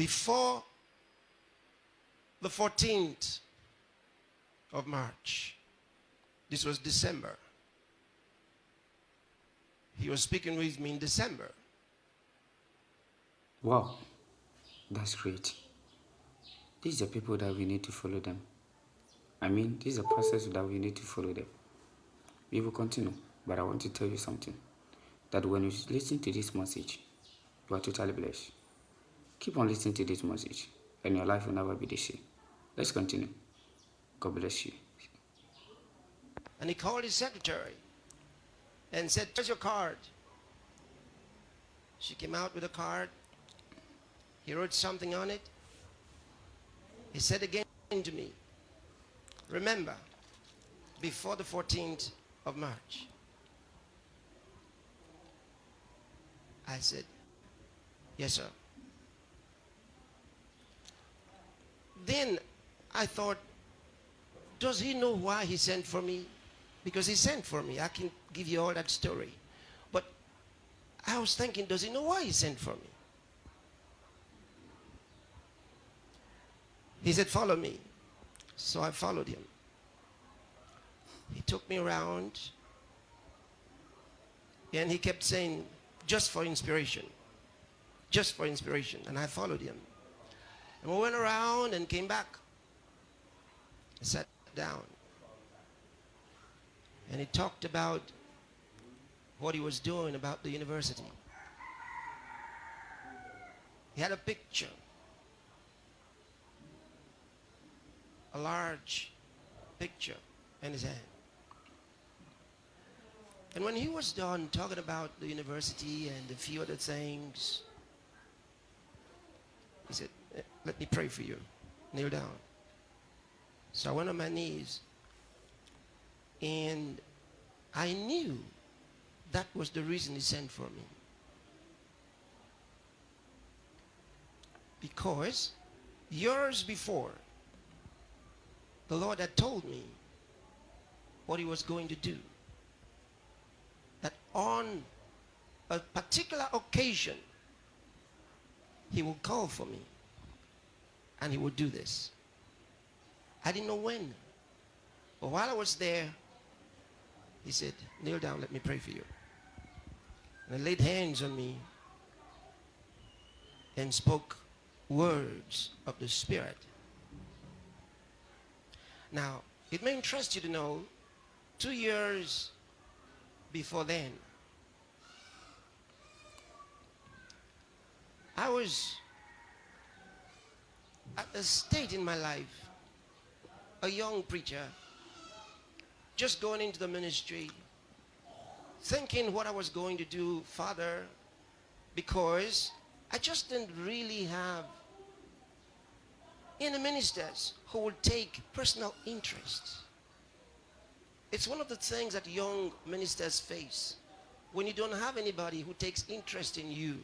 before the 14th of March, this was December. He was speaking with me in December. Wow, that's great. These are people that we need to follow them. I mean, this is a process that we need to follow them. We will continue, but I want to tell you something. That when you listen to this message, you are totally blessed. Keep on listening to this message, and your life will never be the same. Let's continue. God bless you. And he called his secretary and said, "Where's your card?" She came out with a card. He wrote something on it. He said again to me, "Remember, before the 14th of March." I said, "Yes, sir." Then I thought, does he know why he sent for me? Because he sent for me. I can give you all that story. But I was thinking, does he know why he sent for me? He said, "Follow me." So I followed him. He took me around, and he kept saying, "Just for inspiration. Just for inspiration." And I followed him. And we went around and came back. I sat down. And he talked about what he was doing about the university. He had a picture, a large picture in his hand. And when he was done talking about the university and a few other things, he said, "Let me pray for you. Kneel down." So I went on my knees, and I knew that was the reason he sent for me. Because years before, the Lord had told me what he was going to do. That on a particular occasion, he will call for me, and he will do this. I didn't know when. But while I was there, he said, "Kneel down, let me pray for you." And he laid hands on me and spoke words of the Spirit. Now, it may interest you to know, 2 years before then, I was at a state in my life, a young preacher, just going into the ministry, thinking what I was going to do further, because I just didn't really have any ministers who would take personal interest. It's one of the things that young ministers face when you don't have anybody who takes interest in you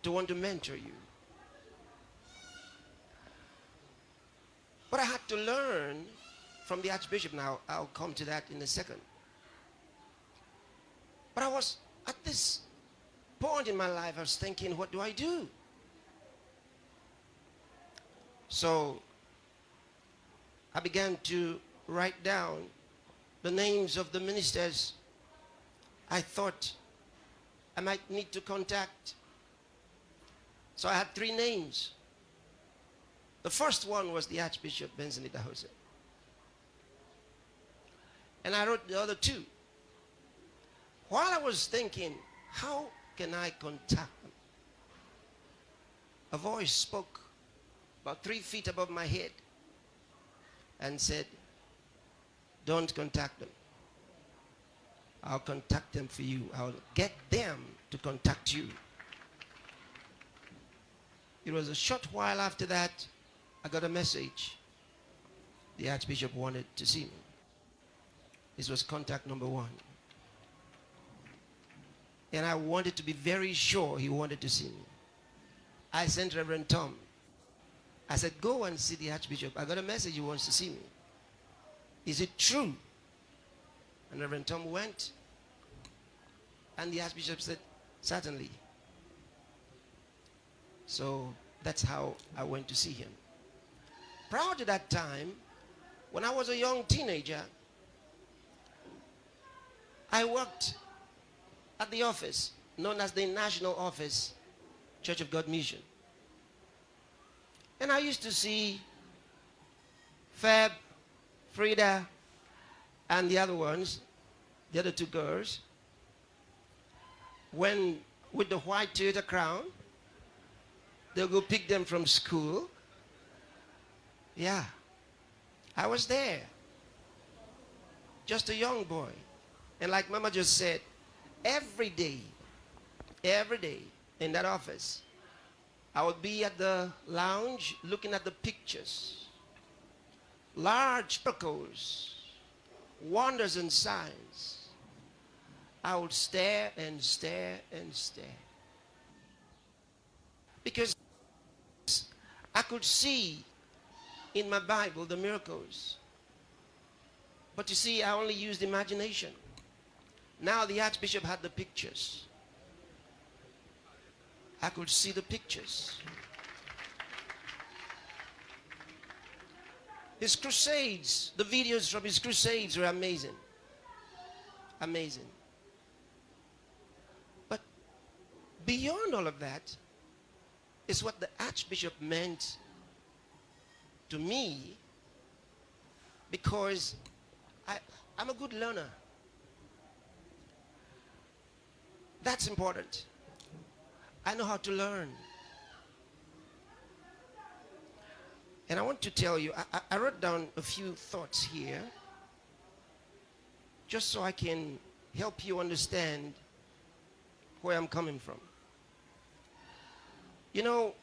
to want to mentor you. But I had to learn from the Archbishop. Now, I'll come to that in a second. But I was at this point in my life, I was thinking, what do I do? So I began to write down the names of the ministers I thought I might need to contact. So I had 3 names. The first one was the Archbishop Benson, Idahosa. And I wrote the other 2. While I was thinking, how can I contact them? A voice spoke about 3 feet above my head and said, "Don't contact them. I'll contact them for you. I'll get them to contact you." It was a short while after that, I got a message. The Archbishop wanted to see me. This was contact number 1. And I wanted to be very sure he wanted to see me. I sent Reverend Tom. I said, "Go and see the Archbishop. I got a message, he wants to see me. Is it true?" And Reverend Tom went. And the Archbishop said, "Certainly." So that's how I went to see him. Prior to that time, when I was a young teenager, I worked at the office known as the National Office, Church of God Mission. And I used to see Fab, Frida, and the other ones, the other two girls, when with the white Toyota Crown, they'll go pick them from school. Yeah, I was there, just a young boy. And like Mama just said, every day in that office, I would be at the lounge looking at the pictures, large miracles, wonders and signs. I would stare and stare and stare. Because I could see in my Bible the miracles. But you see, I only used imagination. Now the Archbishop had the pictures. I could see the pictures. His crusades, the videos from his crusades were amazing. Amazing. But beyond all of that is what the Archbishop meant to me, because I'm a good learner. That's important. I know how to learn. And I want to tell you, I wrote down a few thoughts here just so I can help you understand where I'm coming from. You know,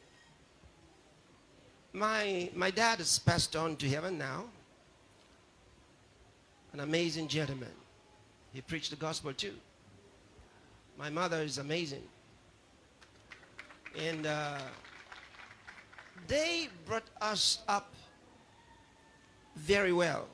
my dad has passed on to heaven now. An amazing gentleman. He preached the gospel too. My mother is amazing. And they brought us up very well.